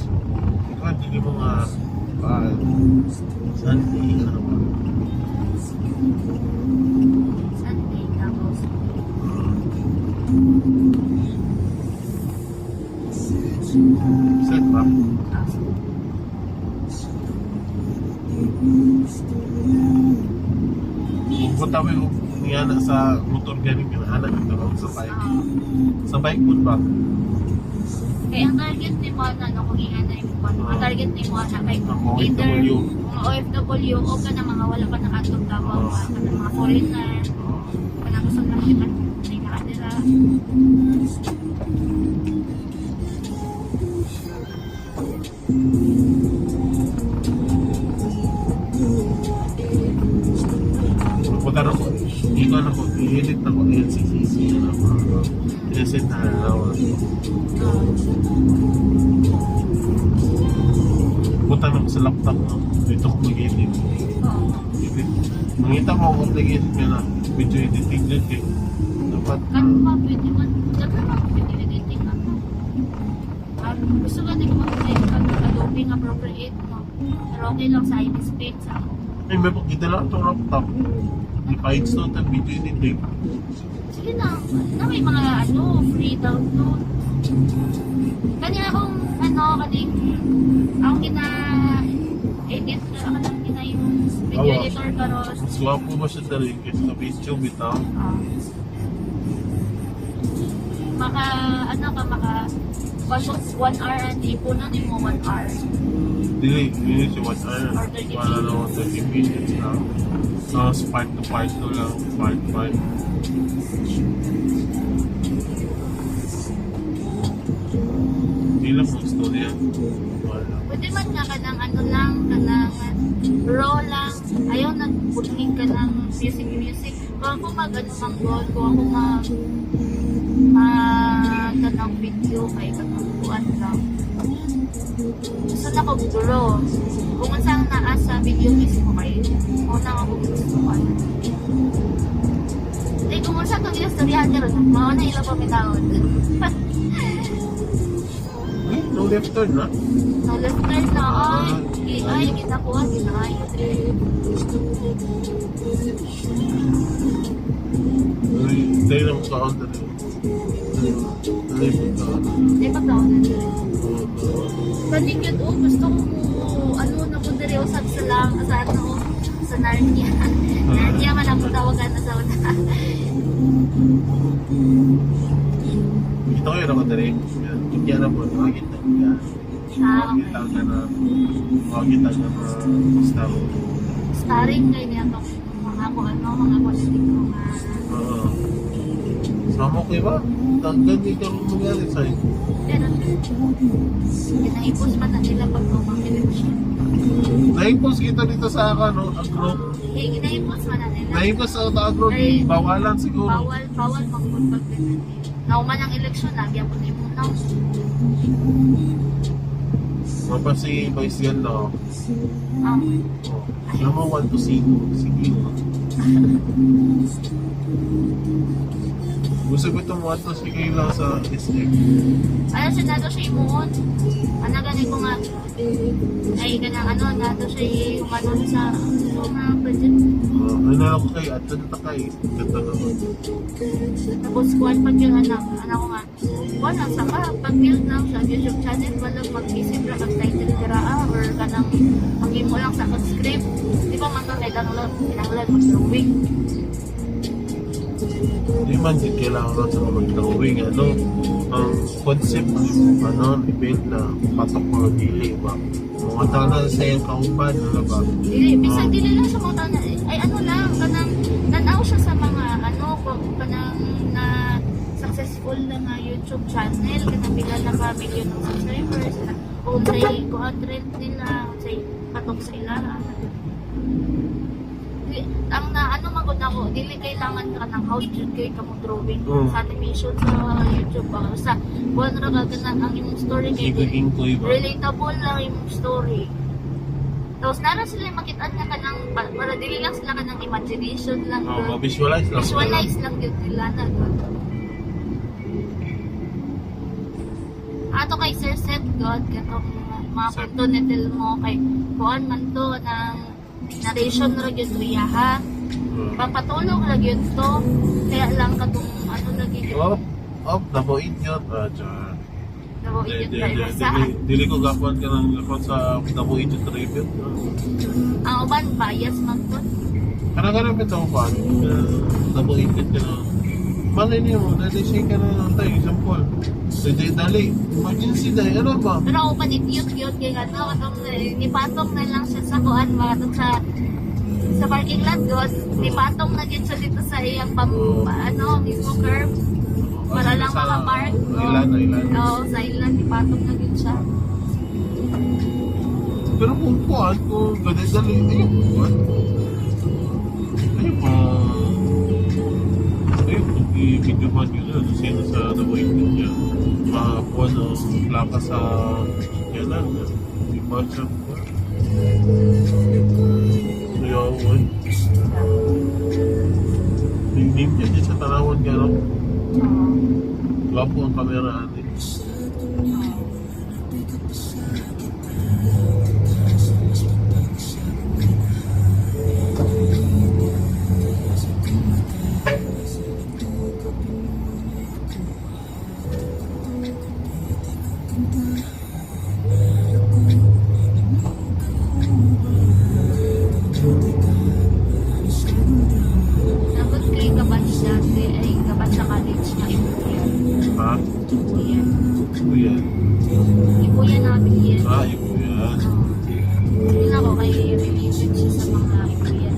Ikaw, hindi mo mga Sunday, ano ba? Sunday, tapos Set ba? Punta mo yung niya sa motor galing yung anak ng tawag sa bike. Sa bike mo ba? kaya ang target ni mo na no, kung ianay mo pa, ang target ni mo na kay either OFW. mga OFW o ka na mga wala pa nakatog tabaw ka na mga foreigner ka na gusto lang yung nakatira. Punta na ko. Ikaw na ko. I-edit na ko. LCCC na ako. I-set na ako. Punta na ko sa laptop no. Dito ko mag-edit. Edit. Mangita mo kung mag-edit ka na. Video editing din kay. Dapat. Kan pa pwede man, dapat pa pwede editing ako. Gusto ka din mag-edit ka ng Adobe nga appropriate mo. Pero okay lang sa iris paint sa ako. Ay, may pagkita lang itong laptop. I-pa-install ng video editing. Sige na may mga free download. Kanya akong kaning akong edit ako lang yung video Awa. editor karon. Mas gwapo ba siya dali kasi sa video bitaw? Maka almost 1 hour and ipunan mo 1 hour. Dili, yun si What Iron. Or 30 Para naman 30 minutes na. So, part to part to lang. Part 5. Hindi lang po istorya. Wala. Pwede man nga kanang raw lang. Ayaw nagputing ka ng music. Kung ako mag-mang goal, kung ako mag video kay katutuan lang. Gusto na ko grow. Kung saan naasa video mismo kayo, una ako gusto ko. Ay, kung saan itong istoryahan nyo, mga na ilang pamitaon. No left turn na. No left turn na, ay, ginakuha, ginahay. Dahil lang sa on na rin. Dahil po na. Ay, pagkaon na rin. Paligid, gusto ko na po diri usap sa lang, sa Narnia. Narnia man ang tawagan na sa una. Ito kayo naman na rin. Hindi na po. Makikita ko yan. Makikita ka na. Makikita ka na. Star. Starring kay niya itong mga politiko nga. Sama ko iba. Ganyan ka rin mangyari sa'yo. Pero, inaipos man na nila pag election. Naipos kita dito sa agro. Inaipos man na nila. Naipos sa agro. Bawalan siguro. Bawal magpunpag din. Nauman ang eleksyon, nagyan po na yung munaw. Mapa si Vice Ganda. Ay, Naman 1 to 5. Sige. Gusto ko itong 1 to 6 lang sa SM. ano siya nato siya imuon? Ano ganin ko nga? Ay, ganang nato siya yung sa mga project. Ano na ako kayo at tanda kay. Ganda naman. Tapos kuwan pag yung anak ko nga. Kuwan lang sa pag-build lang sa YouTube channel, walang mag-isip lang ang title kira or kanang mag-imo lang sa script. Di ba man ka kailangan mag-drawing? Hindi man din kailangan sa mga drawing. Ang concept ng event na patok mga dili ba? Mga tanan sa iyang kaupan, ano ba? Bisag dili lang sa mga tanan. Ay lang, kanang nanaw siya sa mga kanang na successful na nga YouTube channel, kanang pila na ka million ng subscribers, kung say trend nila, say patok sa ilaha. Ang magod ako, dili kailangan ka ng how to kay ka mo drawing sa animation sa YouTube ba. Basta, buwan ra ka ang imong story kay Sigiging ko iba. relatable lang imong story. Tapos nara sila makitaan na ka ng, para dili lang sila ka ng imagination lang. Ma-visualize lang. Visualize lang yun nila na. to kay Sir Seth God, katong mga punto nitil mo kay kuan man to ng narration ra gyud riya ha. Papatulong ra gyud to. Kaya lang katong ano lagi gyud. Nabuin yun. Daw gyud ra sa. Dili ko gakuan ka ng gakuan sa nabuin yun tribute. Ang uban bias man to. Kanang-kanang ito ko pa. Nabuin yun ka na. Malay niyo, nadisay ka na tayo, example. Dali, emergency na, ano ba? Pero ako panitiyot-yot kay ano, katong ipatong na lang siya sa kuan mga katong sa parking lot God, ipatong na gyud siya dito sa iyang ano, mismo curb. Para lang makapark. Ilan. Oo, sa ilan, ipatong na gyud siya. Pero kung kuan, kung dali, ayun, kuan. Ayun, i-video man yun na sino sa nabuhin niya makakuha ng plaka sa yan lang di ba siya kaya uwan yung name niya di sa tanawan ka no gwapo ang kamera natin Dapat kay Kabansya, ay Kabansya College na ibuyan. ha? Ibuyan. Kuyan Ibuyan namin yan. yung kuyan Yun ako kay related siya sa mga ibuyan.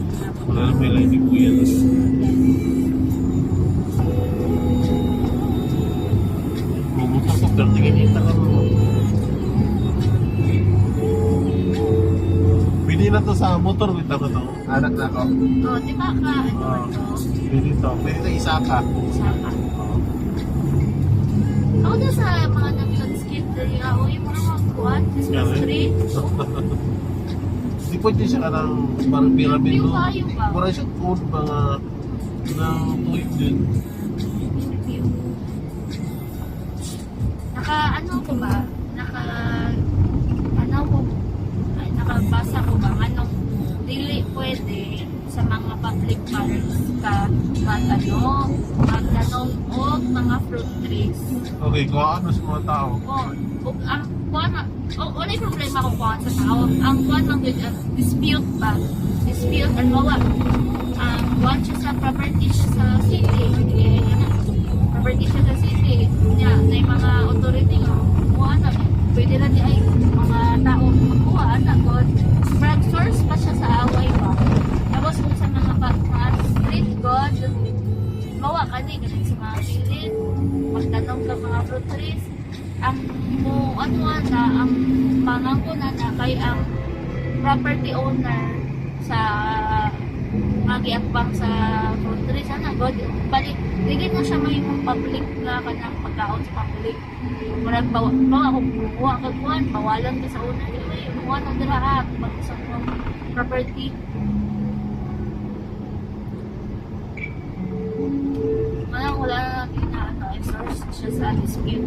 wala na may line ni kuyan bumutok ko pero tingin ka mo pili na to sa motor kita ko to anak na ako Oo, di ba ka, ano to? pili to isa ka Saka. Ako na sa mga nag-skid dali ako, yung mga kuwan, Christmas tree. di pwede siya ka ng parang pyramid Yung no? kayo ba? Mura siya food mga ng tuwid din Ano ko ba? Nakabasa ko ba? Anong dili pwede sa mga public parks ka magtanong o mga fruit trees. okay kung ano sa mga tao Ang kuwan, wala yung problema ko kuwan sa tao. Ang kuwan mang dispute ba? Dispute, or mawa. Kuwan siya sa property siya sa city. Property siya sa city. Yeah, na yung mga authority nga, kuha na. Pwede na di ay mga tao kuha na. Brand source pa siya sa away ba? Tapos kung sa mga street god, mawa ka din sa mga pilit. Magtanong ka mga fruit trees. Ang ang pangako na kay ang property owner sa magiatbang sa fruit trees ana god balik dili na siya may public nga kanang pagkaon sa public murag bawa ako buwa kag kuan bawalan ka sa una dili kuan ang dira pag sa property wala na source siya sa dispute.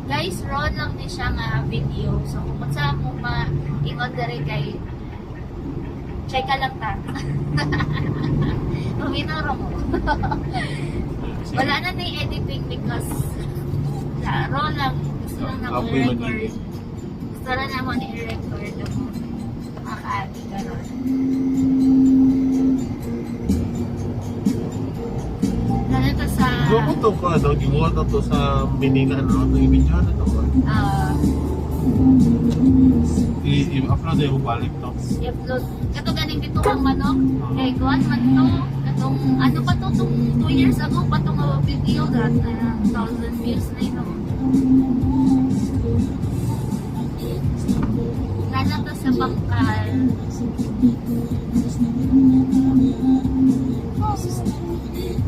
Guys, roll lang ni siya nga video. So, kung sa mo ma-ingon dere kay check ka lang ta. Uminoro mo. Wala na na editing because roll lang. Gusto lang na mo i-record. Gusto lang na mo i-record mo. Maka-adi ka ron. Ganito sa... Gawin ko to ko, gibuhat na to sa miningan, no? Itong i-video na to ko. I-upload na yung balik to. I-upload. Kato ganing dito ang manok. Kay Kuan man to. Katong, ano pa to, 2 years ago pa itong video that 1,000 views na ito. Lala to sa bangkal.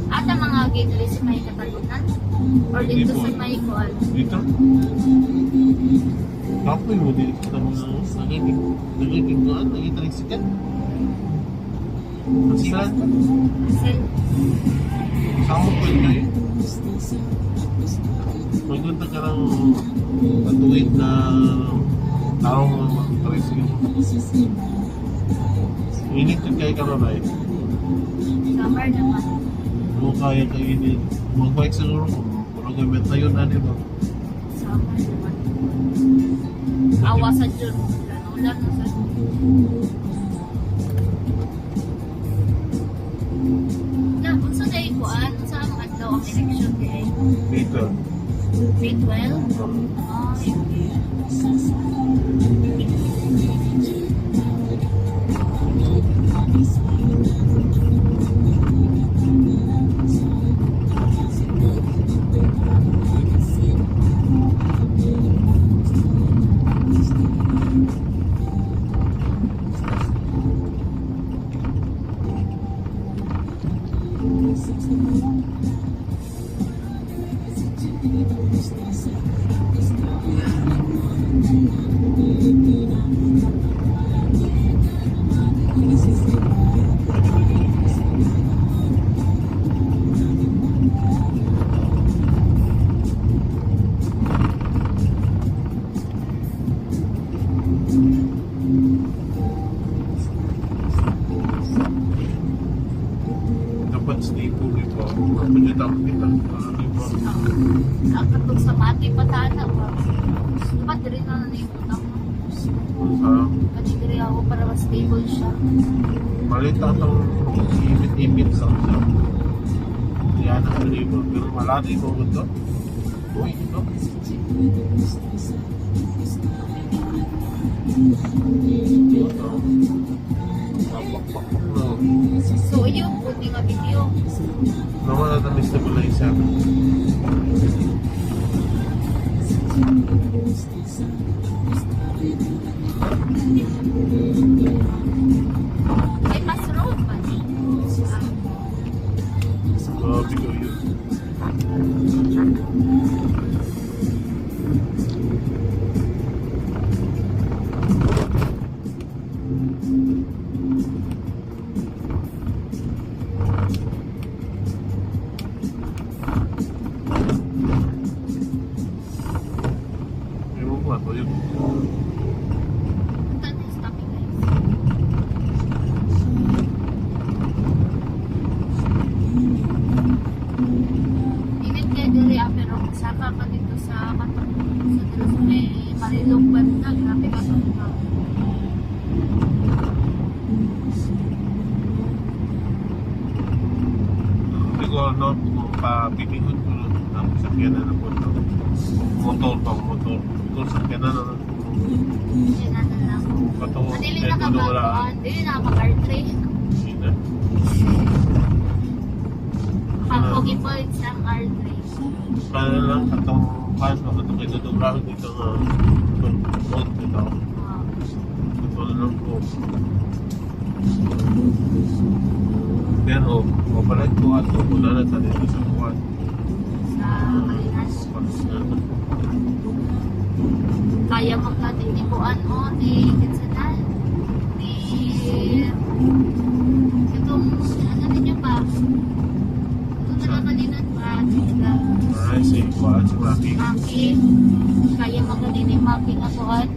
Ata mga gateway sa may katalunan? Or dito sa may Kuan? Dito? Kapoy mo din. Kita mo na nagiging doon. Nagiging sikat. Masilan. Kasi Sama ko yun eh. Maganda ka ng matuwid na taong mag-rescue. Init ka kayo karoon ay. Summer naman. Kung kaya ka init. Mag-bike siguro kung gamit na yun, ano ba? Summer naman. Awa sa June. Ulan sa na, kung sa day ko, sa mga adlaw ang election day? Dito. May 12? Dapat stable ito. Kapag ako kita. Ang katong sa mati patana ba? Dapat rin na nanipot ako. Kasi rin ako para mas stable siya. Malita itong imit-imit lang siya. Yan ang river. Pero malati ito ito. Uy, ito. Ito. Papakpak na. So yun, buti nga video. Naman na tamis na pala isa. Ay, mas road ba? Grabe ko yun. Ewan ko ano yun. Punta na yung stopping guys. Init kaya diri pero saka ka dito sa dito sa may Marilog banda. Grabe ka sa mga. Hindi ko ano, kung papipingon ko ng sakyanan na po ito. Motor. Ito sakyanan na lang. Yan na lang. Kato, Madili kahit na ano wala. kabagawan. Dili na mag-artray. Hindi na. Pagpogi po isang artray. Kaya lang, katong kaso, katong ito dobrahan dito nga. Road dito. Ito na lang po. Pero, mapalad ko at muna na sa dito sa buwan. Sa Malinas. Kaya magkatinipuan o ni Kitsanan. Ni itong ano ninyo pa. Ito na kanina pa. Ay, si Juan, si Rocky. Maki. Kaya magkatinimapping ako at